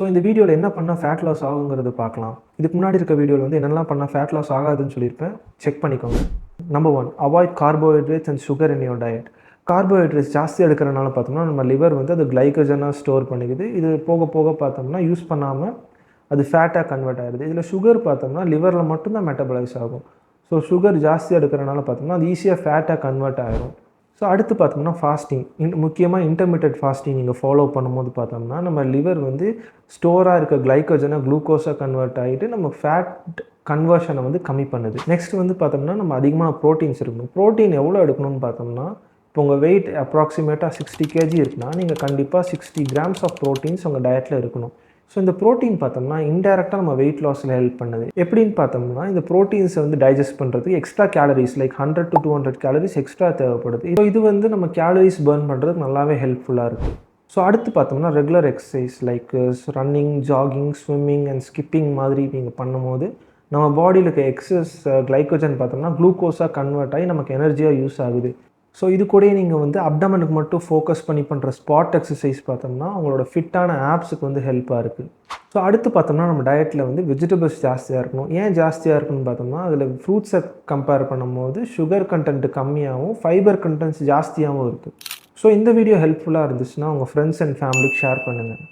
So இந்த வீடியோவில் என்ன பண்ணால் ஃபேட் லாஸ் ஆகுங்கிறது பார்க்கலாம். இதுக்கு முன்னாடி இருக்க வீடியோவில் வந்து என்னெல்லாம் பண்ணால் ஃபேட் லாஸ் ஆகாதுன்னு சொல்லியிருப்பேன். செக் பண்ணிக்கோங்க. Number 1, avoid carbohydrates and sugar in your diet. Carbohydrates ஜாஸ்தி எடுக்கிறனால பார்த்தோம்னா நம்ம லிவர் வந்து அது கிளைக்கோஜனாக ஸ்டோர் பண்ணிக்குது. இது போக போக பார்த்தோம்னா யூஸ் பண்ணாமல் அது ஃபேட்டாக கன்வெர்ட் ஆகிடுது. இதில் சுகர் பார்த்தோம்னா லிவரில் மட்டும்தான் மெட்டபலைஸ் ஆகும். ஸோ சுகர் ஜாஸ்தி எடுக்கிறனால பார்த்தோம்னா அது ஈஸியாக ஃபேட்டாக கன்வெர்ட் ஆகிடும். ஸோ அடுத்து பார்த்தோம்னா ஃபாஸ்டிங், முக்கியமாக இன்டர்மீடியட் ஃபாஸ்டிங் நீங்கள் ஃபாலோ பண்ணும்போது பார்த்தோம்னா நம்ம லிவர் வந்து ஸ்டோராக இருக்க கிளைக்கோஜனை குளுக்கோஸாக கன்வெர்ட் ஆகிட்டு நம்ம ஃபேட் கன்வர்ஷனை வந்து கம்மி பண்ணுது. நெக்ஸ்ட் வந்து பார்த்தோம்னா நம்ம அதிகமான ப்ரோட்டீன்ஸ் இருக்கணும். ப்ரோட்டீன் எவ்வளோ எடுக்கணும்னு பார்த்தோம்னா இப்போ உங்கள் வெயிட் அப்ராக்சிமேட்டாக 60 kg இருக்குன்னா நீங்கள் கண்டிப்பாக 60 grams ஆஃப் ப்ரோட்டீன்ஸ் உங்கள் டயட்டில் இருக்கணும். ஸோ இந்த ப்ரோட்டீன் பார்த்தோம்னா இன்டெரக்டாக நம்ம வெயிட் லாஸில் ஹெல்ப் பண்ணுது. எப்படின்னு பார்த்தோம்னா இந்த ப்ரோட்டீன்ஸை வந்து டைஜஸ்ட் பண்ணுறதுக்கு extra calories like 100 to 200 calories extra தேவைப்படுது. ஸோ இது வந்து நம்ம கேலரிஸ் பர்ன் பண்ணுறதுக்கு நல்லாவே ஹெல்ப்ஃபுல்லாக இருக்குது. ஸோ அடுத்து பார்த்தோம்னா regular exercise like running, jogging, swimming and skipping மாதிரி நீங்கள் பண்ணும்போது நம்ம பாடியில் இருக்க எக்ஸஸ் கிளைக்கோஜன் பார்த்தோம்னா குளுக்கோஸாக கன்வெர்ட் ஆகி நமக்கு எனர்ஜியாக யூஸ் ஆகுது. ஸோ இது கூட நீங்கள் வந்து அப்டமனுக்கு மட்டும் ஃபோக்கஸ் பண்ணி பண்ணுற ஸ்பாட் எக்ஸசைஸ் பார்த்தோம்னா உங்களோட ஃபிட்டான ஆப்ஸுக்கு வந்து ஹெல்ப்பாக இருக்குது. ஸோ அடுத்து பார்த்தோம்னா நம்ம டயட்டில் வந்து வெஜிடபிள்ஸ் ஜாஸ்தியாக இருக்கணும். ஏன் ஜாஸ்தியாக இருக்குன்னு பார்த்தோம்னா அதில் ஃப்ரூட்ஸை கம்பேர் பண்ணும்போது சுகர் கண்டென்ட் கம்மியாகவும் ஃபைபர் கண்டென்ட்ஸ் ஜாஸ்தியாகவும் இருக்குது. ஸோ இந்த வீடியோ ஹெல்ப்ஃபுல்லாக இருந்துச்சுன்னா உங்கள் ஃப்ரெண்ட்ஸ் அண்ட் ஃபேமிலிக்கு ஷேர் பண்ணுங்கள்.